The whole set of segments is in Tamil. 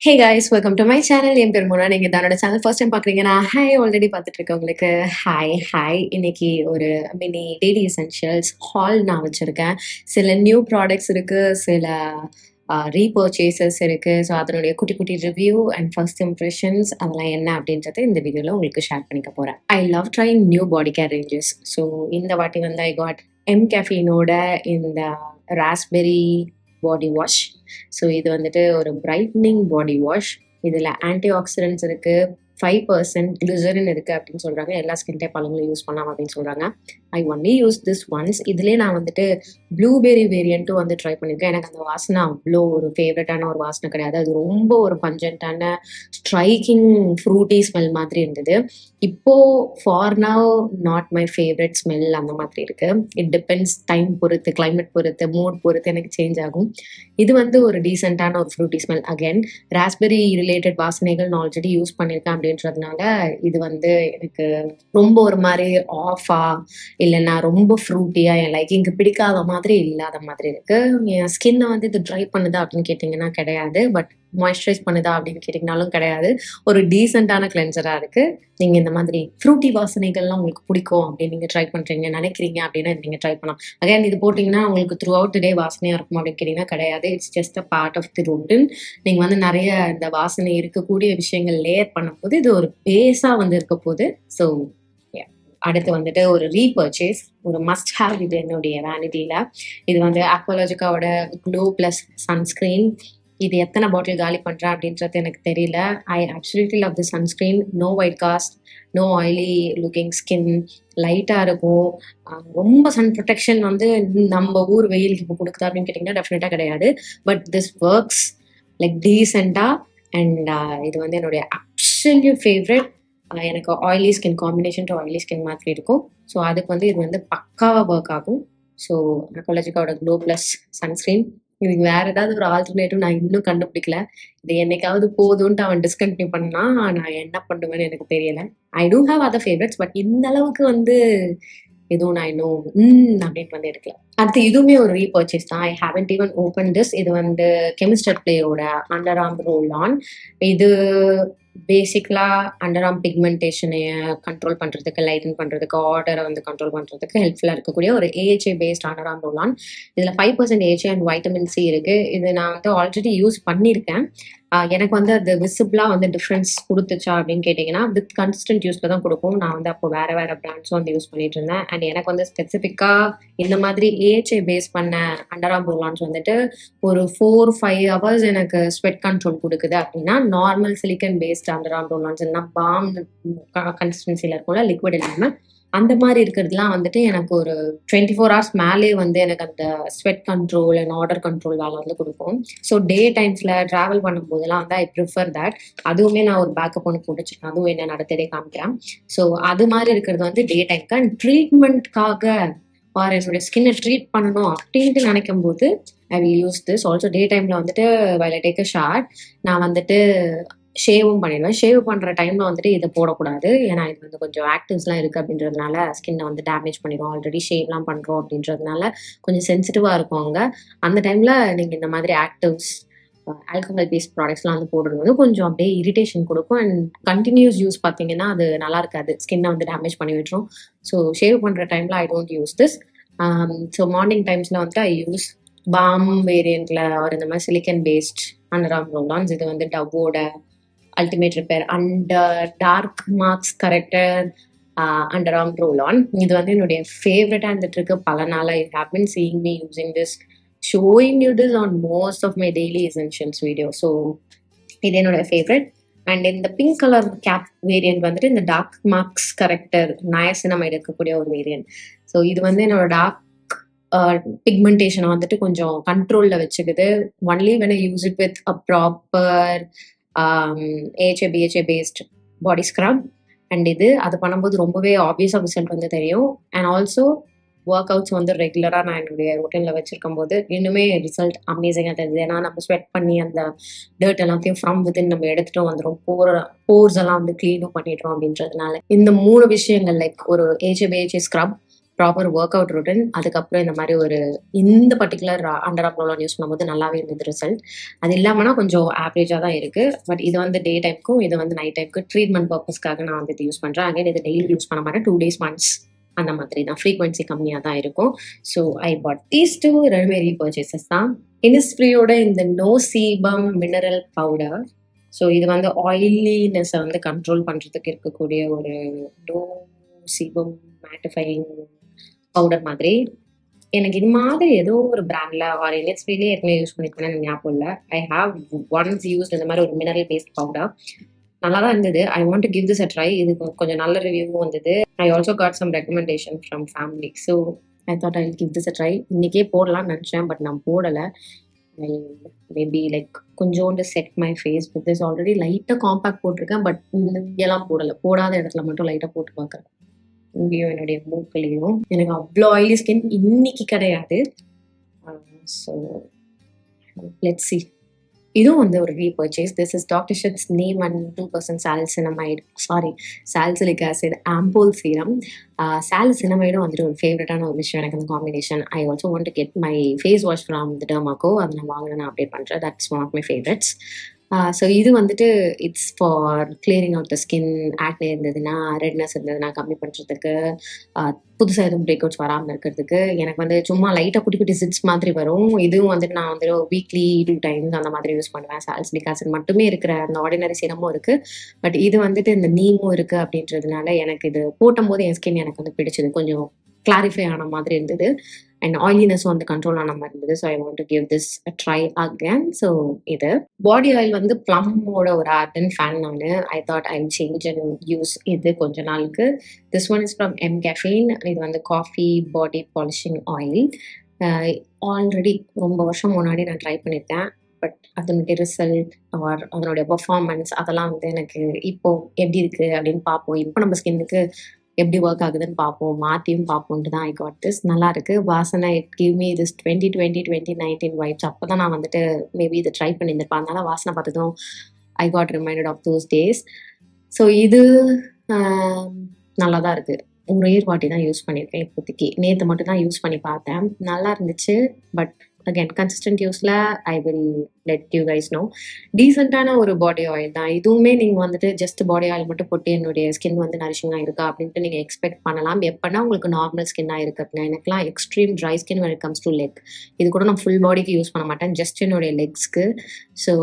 Hey guys, welcome to my channel. என் பேர் மோனா. நீங்க என்னோட சேனல் ஃபர்ஸ்ட் டைம் பார்க்குறீங்கன்னா ஹாய், ஆல்ரெடி பார்த்துட்டு இருக்கவங்களுக்கு ஹாய் ஹாய். இன்னைக்கு ஒரு மினி டெய்லி எசென்ஷியல்ஸ் ஹால் நான் வச்சுருக்கேன். சில நியூ ப்ராடக்ட்ஸ் இருக்குது, சில ரீபர்ச்சேசஸ் இருக்குது. ஸோ அதனுடைய குட்டி குட்டி ரிவ்யூ அண்ட் ஃபர்ஸ்ட் இம்ப்ரெஷன்ஸ் அதெல்லாம் என்ன அப்படின்றத இந்த வீடியோவில் உங்களுக்கு ஷேர் பண்ணிக்க போகிறேன். I love trying new body care ranges. So இந்த வாட்டி வந்து ஐ காட் எம்கேஃபீனோட இந்த ராஸ்பெரி பாடி வாஷ். ஸோ இது வந்துட்டு ஒரு பிரைட்னிங் பாடி வாஷ். இதில் ஆன்டி ஆக்சிடென்ட்ஸ் இருக்குது, 5% கிளிசரின் இருக்குது அப்படின்னு சொல்கிறாங்க. எல்லா ஸ்கின் டைப் ஆளுங்களும் யூஸ் பண்ணலாம் அப்படின்னு சொல்கிறாங்க. I only use this once. இதுலேயே நான் வந்துட்டு ப்ளூபெரி வேரியண்ட்டும் வந்து ட்ரை பண்ணியிருக்கேன். எனக்கு அந்த வாசனை அவ்வளோ ஒரு ஃபேவரட்டான ஒரு வாசனை கிடையாது. அது ரொம்ப ஒரு பஞ்சன்ட்டான ஸ்ட்ரைக்கிங் ஃப்ரூட்டி ஸ்மெல் மாதிரி இருந்தது. இப்போது for now not my favourite smell அந்த மாதிரி இருக்குது. இட் டிபெண்ட்ஸ், டைம் பொறுத்து, கிளைமேட் பொறுத்து, மூட் பொறுத்து எனக்கு சேஞ்ச் ஆகும். இது வந்து ஒரு டீசெண்டான ஒரு fruity smell. Again raspberry related வாசனைகள் நான் ஆல்ரெடி யூஸ் பண்ணியிருக்கேன் அப்படின்றதுனால இது வந்து எனக்கு ரொம்ப ஒரு மாதிரி ஆஃபா இல்லைன்னா ரொம்ப ஃப்ரூட்டியா என் லைக்கிங்க்கு பிடிக்காத மாதிரி இல்லாத மாதிரி இருக்கு. என் ஸ்கின்னை வந்து இது ட்ரை பண்ணுதா அப்படின்னு கேட்டிங்கன்னா கிடையாது. பட் மாய்ஸ்சரைஸ் பண்ணுதா அப்படின்னு கேட்டிங்கனாலும் கிடையாது. ஒரு டீசெண்டான கிளென்சரா இருக்கு. நீங்க இந்த மாதிரி ஃப்ரூட்டி வாசனைகள்லாம் உங்களுக்கு பிடிக்கும் அப்படின்னு நீங்க ட்ரை பண்றீங்க நினைக்கிறீங்க அப்படின்னா நீங்க ட்ரை பண்ணலாம். அகைன் இது போட்டிங்கன்னா உங்களுக்கு த்ரூ அவுட் டே வாசனையா இருக்கும் அப்படின்னு கேட்டிங்கன்னா கிடையாது. It's just a part of the routine. நீங்க வந்து நிறைய இந்த வாசனை இருக்கக்கூடிய விஷயங்கள் லேயர் பண்ணும்போது இது ஒரு பேஸா வந்து இருக்க போகுது. ஸோ அடுத்து வந்துட்டு ஒரு ரீபர்ச்சேஸ், ஒரு மஸ்ட் ஹேவ் இது என்னுடைய வேனிட்டியில். இது வந்து அக்வாலஜிக்காவோட க்ளோ ப்ளஸ் சன்ஸ்க்ரீன். இது எத்தனை பாட்டில் காலி பண்ணுறேன் அப்படின்றது எனக்கு தெரியல. I absolutely love the sunscreen. No white cast, no oily looking skin, லைட்டாக இருக்கும். ரொம்ப சன் ப்ரொடெக்ஷன் வந்து நம்ம ஊர் வெயிலுக்கு இப்போ கொடுக்குதா அப்படின்னு கேட்டிங்கன்னா டெஃபினட்டாக கிடையாது. பட் திஸ் ஒர்க்ஸ் லைக் டீசெண்டாக. அண்ட் இது வந்து என்னுடைய அப்சல்யூட் ஃபேவரட். எனக்கு oily skin, combination to oily skin மாதிரி இருக்கும். ஸோ அதுக்கு வந்து இது வந்து பக்காவாக ஒர்க் ஆகும். ஸோ அக்வாலஜிக்காவோட க்ளோ ப்ளஸ் சன்ஸ்க்ரீன். இதுக்கு வேற ஏதாவது ஒரு ஆல்டர்னேட்டிவ் நான் இன்னும் கண்டுபிடிக்கல. இது என்னைக்காவது போதும்ன்ட்டு அவன் டிஸ்கண்டினியூ பண்ணா நான் என்ன பண்ணுவேன்னு எனக்கு தெரியல. I do have other favourites, but இந்த அளவுக்கு வந்து எதுவும் நான் இன்னும் அப்படின்னு வந்து எடுக்கல. அடுத்து இதுவுமே ஒரு ரீபர்ச்சேஸ் தான். I haven't even open this. இது வந்து கெமிஸ்டர் பிளேயோட அண்டர் ஆர்ம் ரோல் ஆன். இது பேசிக்கலாக அண்டர் ஆர்ம் பிக்மெண்டேஷனை கண்ட்ரோல் பண்ணுறதுக்கு, லைட்டன் பண்ணுறதுக்கு, ஆர்டரை வந்து கண்ட்ரோல் பண்ணுறதுக்கு ஹெல்ப்ஃபுல்லாக இருக்கக்கூடிய ஒரு AHA based under arm roll on. இதில் 5% ஏஹெச்ஏ அண்ட் வைட்டமின் சி இருக்குது. இது நான் வந்து ஆல்ரெடி யூஸ் பண்ணியிருக்கேன். எனக்கு வந்து அது விசிபிளாக வந்து டிஃப்ரென்ஸ் கொடுத்துச்சா அப்படின்னு கேட்டிங்கன்னா வித் கன்சிஸ்டன்ட் யூஸில் தான் கொடுக்கும். நான் வந்து அப்போ வேறு வேறு பிராண்ட்ஸும் வந்து யூஸ் பண்ணிட்டு இருந்தேன். அண்ட் எனக்கு வந்து ஸ்பெசிஃபிக்காக இந்த மாதிரி ஏஹெச்ஏ பேஸ் பண்ண அண்டர் ஆர்ம் ரோல் ஆன்ஸ் வந்துட்டு ஒரு 4-5 ஹவர்ஸ் எனக்கு ஸ்வெட் கண்ட்ரோல் கொடுக்குது அப்படின்னா, normal silicon based under arm roll ons இல்லைனா பாம் கன்சிஸ்டன்சியில் இருக்கும்ல, லிக்விட் இல்லாமல், அந்த மாதிரி இருக்கிறதுலாம் வந்துட்டு எனக்கு ஒரு 24 ஹவர்ஸ் மேலே வந்து எனக்கு அந்த sweat control and order control வேலை வந்து கொடுக்கும். ஸோ டே டைம்ஸில் ட்ராவல் பண்ணும்போதெல்லாம் வந்து ஐ ப்ரிஃபர் தட். அதுவுமே நான் ஒரு பேக்கப் ஒன்று போட்டு வச்சுருக்கேன். அதுவும் என்ன நடத்ததே காமிக்கிறேன். ஸோ அது மாதிரி இருக்கிறது வந்து டே டைம்க்கு. அண்ட் ட்ரீட்மெண்ட்காக என்னுடைய ஸ்கின்னை ட்ரீட் பண்ணணும் அப்படின்ட்டு நினைக்கும் போது I will use this. Also day டைமில் வந்துட்டு while I take a shower நான் வந்துட்டு ஷேவும் பண்ணிடுவேன். ஷேவ் பண்ணுற டைமில் வந்துட்டு இதை போடக்கூடாது. ஏன்னா இது வந்து கொஞ்சம் ஆக்டிவ்ஸ்லாம் இருக்குது அப்படின்றதுனால ஸ்கின்னை வந்து டேமேஜ் பண்ணிடும். ஆல்ரெடி ஷேவ்லாம் பண்ணுறோம் அப்படின்றதுனால கொஞ்சம் சென்சிட்டிவாக இருக்கும் அங்கே. அந்த டைமில் நீங்கள் இந்த மாதிரி ஆக்டிவ்ஸ், ஆல்கஹால் பேஸ்ட் ப்ராடக்ட்ஸ்லாம் வந்து போடுறது வந்து கொஞ்சம் அப்படியே இரிட்டேஷன் கொடுக்கும். அண்ட் கண்டினியூஸ் யூஸ் பார்த்தீங்கன்னா அது நல்லா இருக்காது, ஸ்கின்னை வந்து டேமேஜ் பண்ணி விட்டுரும். ஸோ ஷேவ் பண்ணுற டைமில் I don't use this. So morning டைம்ஸில் வந்துட்டு ஐ யூஸ் பாம் வேரியண்ட்டில் ஒரு இந்த மாதிரி silicon based under arm roll ons. இது வந்து டவ்வோட ultimate repair and dark marks corrector under arm roll on. இது வந்து என்னுடைய ஃபேவரட்டாக இருந்துட்டு இருக்கு பல நாளாக. You have been seeing me using this, showing you this on most of my daily essentials video. So இது என்னோட ஃபேவரட். அண்ட் இந்த பிங்க் கலர் கேப் வேரியன்ட் வந்துட்டு இந்த டார்க் மார்க்ஸ் கரெக்டர் நயசினமைடு இருக்கக்கூடிய ஒரு வேரியன்ட். ஸோ இது வந்து என்னோட டார்க் பிக்மெண்டேஷனை வந்துட்டு கொஞ்சம் கண்ட்ரோலில் வச்சுக்குது. Only when I use it with a proper AHA BHA based body scrub. And இது அது பண்ணும்போது ரொம்பவே ஆப்வியஸாக ரிசல்ட் வந்து தெரியும். அண்ட் ஆல்சோ ஒர்க் அவுட்ஸ் வந்து ரெகுலராக நான் என்னுடைய ரொட்டீனில் வச்சுருக்கும் போது இன்னுமே ரிசல்ட் அமேசிங்காக தெரியுது. ஏன்னா நம்ம ஸ்வெட் பண்ணி அந்த டர்ட் எல்லாத்தையும் ஃப்ரம் வித்தின் நம்ம எடுத்துகிட்டு வந்துடும். போர்ஸ் எல்லாம் வந்து க்ளீனும் பண்ணிடுறோம் அப்படின்றதுனால இந்த 3 விஷயங்கள் லைக் ஒரு AHA BHA scrub proper work out routine, அதுக்கப்புறம் இந்த மாதிரி ஒரு இந்த particular under arm roll use பண்ணும்போது நல்லாவே இருந்தது ரிசல்ட். அது இல்லாமல்னா கொஞ்சம் ஆவரேஜாக தான் இருக்குது. பட் இது வந்து டே டைமுக்கும் இது வந்து நைட் டைமுக்கு ட்ரீட்மெண்ட் பர்பஸ்க்காக நான் வந்து இது யூஸ் பண்ணுறேன். அகைன் இது டெய்லி யூஸ் பண்ண மாட்டேன், 2 days ஒன்ஸ் அந்த மாதிரி தான், ஃப்ரீக்வன்சி கம்மியாக தான் இருக்கும். So I bought these 2 readymade purchases தான். இனிஸ்ஃப்ரீயோட இந்த no sebum mineral powder. So இது வந்து ஆயிலினஸை வந்து கண்ட்ரோல் பண்ணுறதுக்கு இருக்கக்கூடிய ஒரு நோ சீபம் மேட்டிஃபைங் பவுடர் மாதிரி. எனக்கு இது மாதிரி ஏதோ ஒரு பிராண்ட்ல ஆர் இனிஸ்ஃப்ரீலேயே ஏற்கனவே யூஸ் பண்ணிருக்கேன்னு ஞாபகம் இல்லை. ஐ ஹாவ் ஒன்ஸ் யூஸ்ட் இந்த மாதிரி ஒரு மினரல் பேஸ்ட் பவுடர். நல்லா தான் இருந்தது. I want to give this a try. இது கொஞ்சம் நல்ல ரிவ்யூவும் வந்தது. I also got some recommendation from family. So I thought I give this a try. இன்னைக்கே போடலாம்னு நினச்சேன், பட் நான் போடலை. ஐ மேபி லைக் கொஞ்சோண்டு set my face with this. Already லைட்டாக காம்பேக்ட் போட்டிருக்கேன், பட் இங்கெல்லாம் போடலை. போடாத இடத்துல மட்டும் லைட்டாக போட்டு பார்க்குறேன். இங்கேயும் என்னுடைய மூக்குலையும். எனக்கு அவ்வளோ ஆயிலி ஸ்கின் இன்னைக்கு கிடையாது. So let's see. இதுவும் வந்து ஒரு repurchase. This is doctor Sheth's name and 2% salicylic acid ampoule serum. சாலிசினமைடும் வந்துட்டு ஒரு ஃபேவரட்டான ஒரு விஷயம் எனக்கு, அந்த combination. I also want to get my face wash from the Dermaco. அதை நான் வாங்கினா நான் அப்டேட் பண்ணுறேன். That's one of my favourites. So இது வந்துட்டு it's for clearing out the skin. Acne இருந்ததுன்னா, ரெட்னஸ் இருந்ததுன்னா கம்மி பண்ணுறதுக்கு, புதுசாக எதுவும் பிரேக் அவுட்ஸ் வராமல் இருக்கிறதுக்கு. எனக்கு வந்து சும்மா லைட்டாக குட்டி குட்டி சிட்ஸ் மாதிரி வரும். இதுவும் வந்துட்டு நான் வந்து வீக்லி 2 times அந்த மாதிரி யூஸ் பண்ணுவேன். சாலிசிலிக் ஆசிட் மட்டுமே இருக்கிற அந்த ஆர்டினரி சீரமும் இருக்குது, பட் இது வந்துட்டு இந்த நீமும் இருக்குது அப்படின்றதுனால எனக்கு இது போட்டும்போது என் ஸ்கின் எனக்கு வந்து பிடிச்சது. கொஞ்சம் கிளாரிஃபை ஆன மாதிரி இருந்தது அண்ட் ஆயிலினஸும் வந்து கண்ட்ரோல் ஆன மாதிரி இருந்தது. So I want to give this a try again. So இது பாடி ஆயில் வந்து ப்ளம்மோட ஒரு ஆர்டன் ஃபேன் நான். ஐ thought I change and use இது கொஞ்ச நாளுக்கு. This one is from M caffeine. இது வந்து காஃபி பாடி பாலிஷிங் ஆயில். ஆல்ரெடி ரொம்ப வருஷம் முன்னாடி நான் ட்ரை பண்ணியிருக்கேன், பட் அதனுடைய ரிசல்ட் ஆர் அதனுடைய பர்ஃபார்மன்ஸ் அதெல்லாம் வந்து எனக்கு இப்போ எப்படி இருக்குது அப்படின்னு பார்ப்போம். இப்போ நம்ம ஸ்கின்னுக்கு எப்படி ஒர்க் ஆகுதுன்னு பார்ப்போம், மாற்றியும் பார்ப்போன்ட்டு தான் ஐ காட் திஸ். நல்லா இருக்கு வாசனை. It give me this 2020 2019 vibes. அப்போ தான் நான் வந்துட்டு மேபி இதை ட்ரை பண்ணியிருந்திருப்பேன். அதனால வாசனை பார்த்ததும் I got reminded of those days. So இது நல்லா தான் இருக்குது. ஒரே வாட்டி தான் யூஸ் பண்ணியிருக்கேன் இப்போதைக்கு. நேற்று மட்டும் தான் யூஸ் பண்ணி பார்த்தேன். நல்லா இருந்துச்சு. பட் அகேன் கன்சிஸ்டன்ட் யூஸில் I will let you guys know. டீசெண்டான ஒரு பாடி ஆயில் தான் இதுவுமே. நீங்கள் வந்துட்டு ஜஸ்ட் பாடி ஆயில் மட்டும் போட்டு என்னுடைய ஸ்கின் வந்து நரிஷிங்காக இருக்கா அப்படின்ட்டு நீங்கள் எக்ஸ்பெக்ட் பண்ணலாம். எப்போனா உங்களுக்கு நார்மல் ஸ்கின்னாக இருக்குது அப்படின்னா. எனக்குலாம் extreme dry skin when it comes to leg. இது கூட நான் ஃபுல் பாடிக்கு யூஸ் பண்ண மாட்டேன், ஜஸ்ட் என்னுடைய லெக்ஸ்க்கு. ஸோ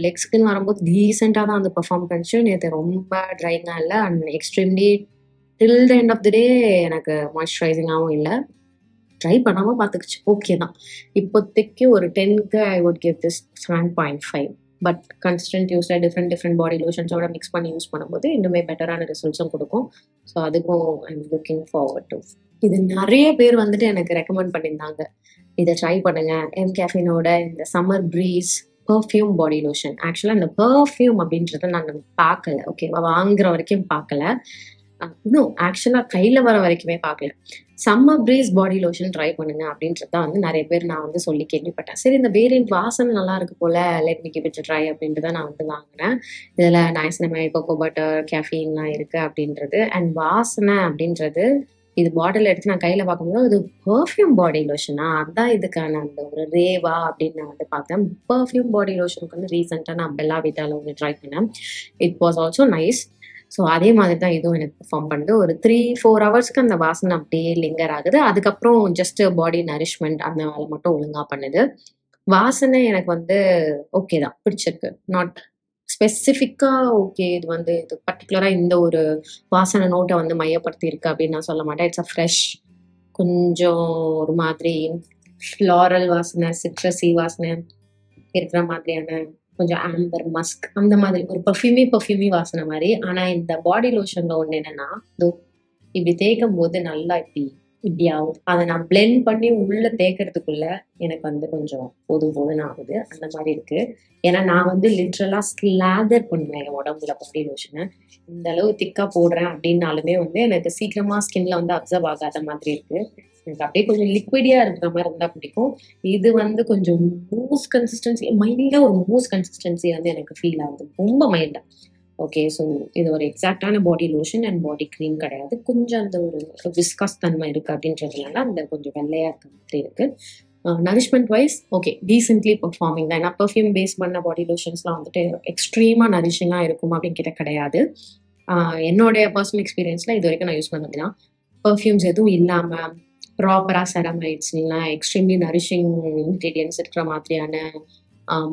லெக்ஸ்க்குன்னு வரும்போது டீசெண்டாக தான் வந்து பெர்ஃபார்ம் பண்ணிச்சு. நேற்று ரொம்ப ட்ரைங்காக இல்லை and extremely till the end of the day எனக்கு மாய்ஸ்சரைசிங்காகவும் இல்லை. ட்ரை பண்ணாமல் பார்த்துக்குச்சு, ஓகே தான். இப்போதைக்கு ஒரு 10க்கு I would give this 7.5. But consistent யூஸில் டிஃப்ரெண்ட் பாடி லோஷன்ஸோட மிக்ஸ் பண்ணி யூஸ் பண்ணும்போது இன்னுமே பெட்டரான ரிசல்ட்ஸும் கொடுக்கும். ஸோ அதுக்கும் I am looking forward to. இது நிறைய பேர் வந்துட்டு எனக்கு ரெக்கமெண்ட் பண்ணியிருந்தாங்க, இதை ட்ரை பண்ணுங்க. எம் கேஃபினோட இந்த summer breeze perfume body lotion. ஆக்சுவலாக இந்த பர்ஃப்யூம் அப்படின்றத நான் பார்க்கல, ஓகேவா, வாங்குற வரைக்கும் பார்க்கல. இன்னும் ஆக்சுவலாக கையில் வர வரைக்குமே பார்க்கல. Summer breeze body lotion try பண்ணுங்க அப்படின்றது தான் வந்து நிறைய பேர் நான் வந்து சொல்லி கேள்விப்பட்டேன். சரி, இந்த வேரியன்ட் வாசனை நல்லா இருக்கு போல, let me give it try அப்படின்ட்டு தான் நான் வந்து வாங்கினேன். இதில் நைசினமைட், கோகோ பட்டர், கேஃபீன்லாம் இருக்குது அப்படின்றது. அண்ட் வாசனை அப்படின்றது, இது பாட்டில் எடுத்து நான் கையில் பார்க்கும்போது இது பர்ஃப்யூம் பாடி லோஷனா, அதுதான் இதுக்கான அந்த ஒரு ரேவா அப்படின்னு நான் வந்து பார்த்தேன். பர்ஃப்யூம் பாடி லோஷனுக்கு வந்து ரீசெண்டாக நான் பெல்லா விட்டாவில் ஒன்று ட்ரை பண்ணேன். It was also nice. So அதே மாதிரி தான் இதுவும் எனக்கு பெர்ஃபார்ம் பண்ணுது. ஒரு 3-4 ஹவர்ஸ்க்கு அந்த வாசனை அப்படியே லிங்கர் ஆகுது. அதுக்கப்புறம் ஜஸ்ட் பாடி நரிஷ்மெண்ட் அந்த வேலை மட்டும் ஒழுங்காக பண்ணுது. வாசனை எனக்கு வந்து ஓகே தான், பிடிச்சிருக்கு. நாட் ஸ்பெசிஃபிக்காக ஓகே இது வந்து இது பர்டிகுலராக இந்த ஒரு வாசனை நோட்டை வந்து மையப்படுத்தி இருக்கு அப்படின்னு நான் சொல்ல மாட்டேன். இட்ஸ் அ ஃப்ரெஷ், கொஞ்சம் ஒரு மாதிரி ஃப்ளாரல் வாசனை, சிட்ரஸி வாசனை இருக்கிற மாதிரியான, கொஞ்சம் ஆம்பர், மஸ்க் அந்த மாதிரி ஒரு பர்ஃப்யூமி வாசனை மாதிரி. ஆனால் இந்த பாடி லோஷன்ல ஒன்று என்னன்னா, இப்படி தேய்க்கும் போது நல்லா இப்படி ஆகுது. அதை நான் பிளெண்ட் பண்ணி உள்ள தேய்க்கிறதுக்குள்ள எனக்கு வந்து கொஞ்சம் போதும்னு ஆகுது. அந்த மாதிரி இருக்கு. ஏன்னா நான் வந்து லிட்ரலா ஸ்லாதர் பண்ணுவேன் என் உடம்புல பாடி லோஷனை. இந்த அளவு திக்கா போடுறேன் அப்படின்னாலுமே வந்து எனக்கு சீக்கிரமா ஸ்கின்ல வந்து அப்சர்வ் ஆகாத மாதிரி இருக்கு. எனக்கு அப்படியே கொஞ்சம் லிக்விடியா இருக்கிற மாதிரி இருந்தா பிடிக்கும். இது வந்து கொஞ்சம் மூஸ் கன்சிஸ்டன்சி, மைல்டா ஒரு மூஸ் கன்சிஸ்டன்சி வந்து எனக்கு ஃபீல் ஆகுது. ரொம்ப மைல்டா, ஓகே. ஸோ இது ஒரு எக்ஸாக்டான body lotion and body cream கிடையாது. கொஞ்சம் அந்த ஒரு விஸ்காஸ் தன்மை இருக்குது அப்படின்றதுனால அந்த கொஞ்சம் வெள்ளையாக இருக்க மாதிரி இருக்குது. Nourishment wise okay, decently performing தான். ஏன்னா பெர்ஃப்யூம் பேஸ் பண்ண பாடி லோஷன்ஸ்லாம் வந்துட்டு எக்ஸ்ட்ரீமாக நரிஷிங்காக இருக்கும் அப்படின்னு கிட்ட கிடையாது. என்னுடைய பர்சனல் எக்ஸ்பீரியன்ஸில் இது வரைக்கும் நான் யூஸ் பண்ணதுன்னா பெர்ஃப்யூம்ஸ் எதுவும் இல்லாமல் ப்ராப்பராக செரமைட்ஸ் இல்லைனா எக்ஸ்ட்ரீம்லி நரிஷிங் இன்க்ரீடியன்ஸ் இருக்கிற மாதிரியான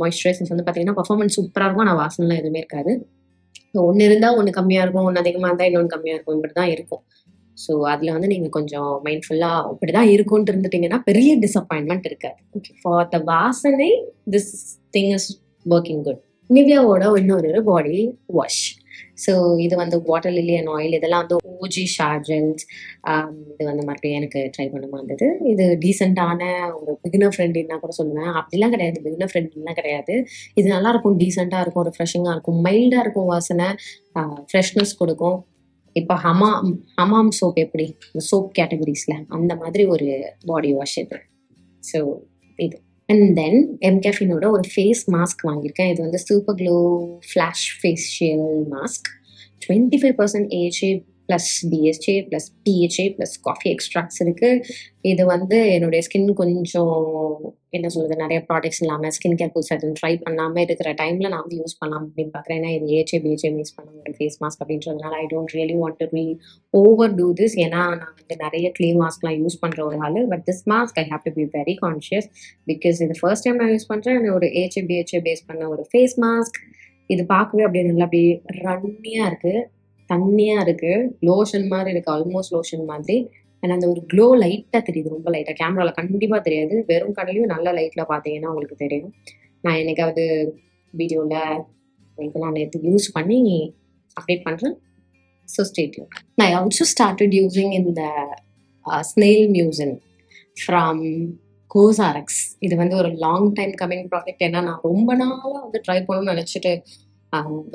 மாய்ஸ்சரைசர்ஸ் வந்து பார்த்தீங்கன்னா பர்ஃபார்மன்ஸ் சூப்பராக இருக்கும். ஆனால் வாசனைலாம் எதுவுமே இருக்காது. ஸோ ஒன்று இருந்தால் ஒன்று கம்மியாக இருக்கும், ஒன்று அதிகமாக இருந்தால் இன்னொன்று கம்மியாக இருக்கும், இப்படி தான் இருக்கும். ஸோ அதில் வந்து நீங்கள் கொஞ்சம் மைண்ட்ஃபுல்லாக இப்படி தான் இருக்கும்னு இருந்துட்டீங்கன்னா பெரிய டிசப்பாயின்மெண்ட் இருக்காது. ஓகே, ஃபார் த வாசனை this thing is working good. நிவ்யாவோட இன்னொரு பாடி வாஷ். ஸோ இது வந்து வாட்டர் லில்லி அண்ட் ஆயில், இதெல்லாம் வந்து ஓஜி ஷார்ஜல்ஸ். இது வந்து மறுபடியும் எனக்கு ட்ரை பண்ண இருந்தது. இது டீசெண்டான ஒரு பிகினர் ஃப்ரெண்ட்லின்னா கூட சொல்லுவேன். அப்படிலாம் கிடையாது, பிகினர் ஃப்ரெண்ட்லிலாம் கிடையாது. இது நல்லா இருக்கும், டீசெண்டாக இருக்கும், ரிஃப்ரெஷிங்காக இருக்கும், மைல்டாக இருக்கும், வாசனை ஃப்ரெஷ்னஸ் கொடுக்கும். இப்போ ஹமாம் சோப் எப்படி சோப் கேட்டகரிஸில் அந்த மாதிரி ஒரு பாடி வாஷ் இது. ஸோ இது அண்ட் தென் எம்கேஃபினோட ஒரு ஃபேஸ் மாஸ்க் வாங்கியிருக்கேன். இது வந்து super glow flash facial mask. 25% AHA plus BHA plus PHA plus coffee extracts இருக்குது. இது வந்து என்னுடைய ஸ்கின் கொஞ்சம் என்ன சொல்கிறது, நிறைய ப்ராடக்ட்ஸ் இல்லாமல் ஸ்கின் கேர் புதுசாக எதுவும் ட்ரை பண்ணாமல் இருக்கிற டைமில் நான் வந்து யூஸ் பண்ணலாம் அப்படின்னு பார்க்குறேன். ஏன்னா இது AHA BHA மிக்ஸ் பண்ண ஒரு ஃபேஸ் மாஸ்க் அப்படின்றதுனால I don't really want to over do this. ஏன்னா நான் வந்து நிறைய க்ளே மாஸ்க்லாம் யூஸ் பண்ணுற ஒரு ஆள். But this mask I have to be very conscious because இது ஃபர்ஸ்ட் டைம் நான் யூஸ் பண்ணுறேன். ஒரு AHA BHA பேஸ் பண்ண ஒரு ஃபேஸ் மாஸ்க். இது பார்க்கவே அப்படியே நல்லா அப்படியே ரன்னியாக இருக்குது, தண்ணியாக இருக்குது, லோஷன் மாதிரி இருக்குது, ஆல்மோஸ்ட் லோஷன் மாதிரி. அண்ட் அந்த ஒரு க்ளோ லைட்டாக தெரியுது, ரொம்ப லைட்டாக. கேமராவில் கண்டிப்பாக தெரியாது, வெறும் கடையிலையும் நல்ல லைட்டில் பார்த்தீங்கன்னா உங்களுக்கு தெரியும். நான் என்னைக்காவது வீடியோவில் உங்களுக்கு நான் நேற்று யூஸ் பண்ணி அப்டேட் பண்ணுறேன். So stay tune. I also started using in the snail mucin from CosRX. இது வந்து ஒரு லாங் டைம் கமிங் ப்ராடக்ட். ஏன்னா நான் ரொம்ப நாளாக வந்து ட்ரை பண்ணணும்னு நினச்சிட்டு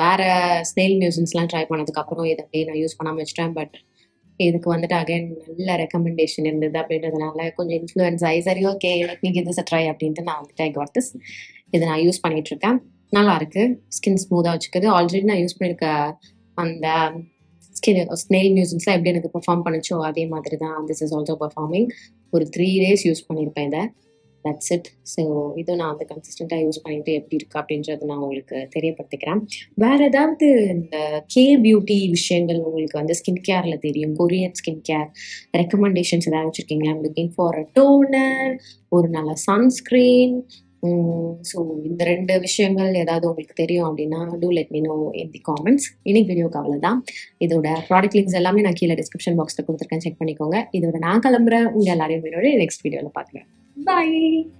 வேறு ஸ்னெயில் மியூசின்ஸ்லாம் ட்ரை பண்ணதுக்கப்புறம் இதை அப்படியே நான் யூஸ் பண்ணாமல் வச்சிட்டேன். பட் இதுக்கு வந்துட்டு அகைன் நல்ல ரெக்கமெண்டேஷன் இருந்தது அப்படின்றதுனால கொஞ்சம் இன்ஃப்ளூயன்ஸ் ஆகி சரி ஓகே நீங்கள் இது ட்ரை அப்படின்ட்டு நான் வந்துட்டு ஐ காட் திஸ். இதை நான் யூஸ் பண்ணிகிட்ருக்கேன். நல்லாயிருக்கு, ஸ்கின் ஸ்மூத்தாக வச்சுக்குது. ஆல்ரெடி நான் யூஸ் பண்ணியிருக்க அந்த ஸ்னெயில் மியூசிக்ஸ்லாம் எப்படி எனக்கு பெர்ஃபார்ம் பண்ணிச்சோ அதே மாதிரி தான் திஸ் இஸ் ஆல்சோ பெர்ஃபார்மிங். ஒரு 3 days யூஸ் பண்ணியிருப்பேன் இதை. That's it. ஸோ இது நான் வந்து கன்சிஸ்டண்ட்டாக யூஸ் பண்ணிட்டு எப்படி இருக்கு அப்படின்றது நான் உங்களுக்கு தெரியப்படுத்திக்கிறேன். வேறு ஏதாவது இந்த பியூட்டி விஷயங்கள் உங்களுக்கு வந்து ஸ்கின் கேரில் தெரியும், கொரியன் ஸ்கின் கேர் ரெக்கமெண்டேஷன்ஸ் ஏதாவது வச்சுருக்கீங்களா? லுக்கிங் ஃபார் அ டோனர், ஒரு நல்ல சன்ஸ்க்ரீன். ஸோ இந்த 2 விஷயங்கள் ஏதாவது உங்களுக்கு தெரியும் அப்படின்னா டூ லெட் மீ நோ இன் தி காமெண்ட்ஸ். இன்னைக்கு வீடியோக்கு அவ்வளோதான். இதோட ப்ராடக்ட் லிங்க்ஸ் எல்லாமே நான் கீழே டிஸ்கிரிப்ஷன் பாக்ஸில் கொடுத்துருக்கேன், செக் பண்ணிக்கோங்க. இதோட நான் கிளம்புறேன். உங்கள் எல்லாரையும் என்னோட நெக்ஸ்ட் வீடியோவில் பார்க்குறேன். Bye.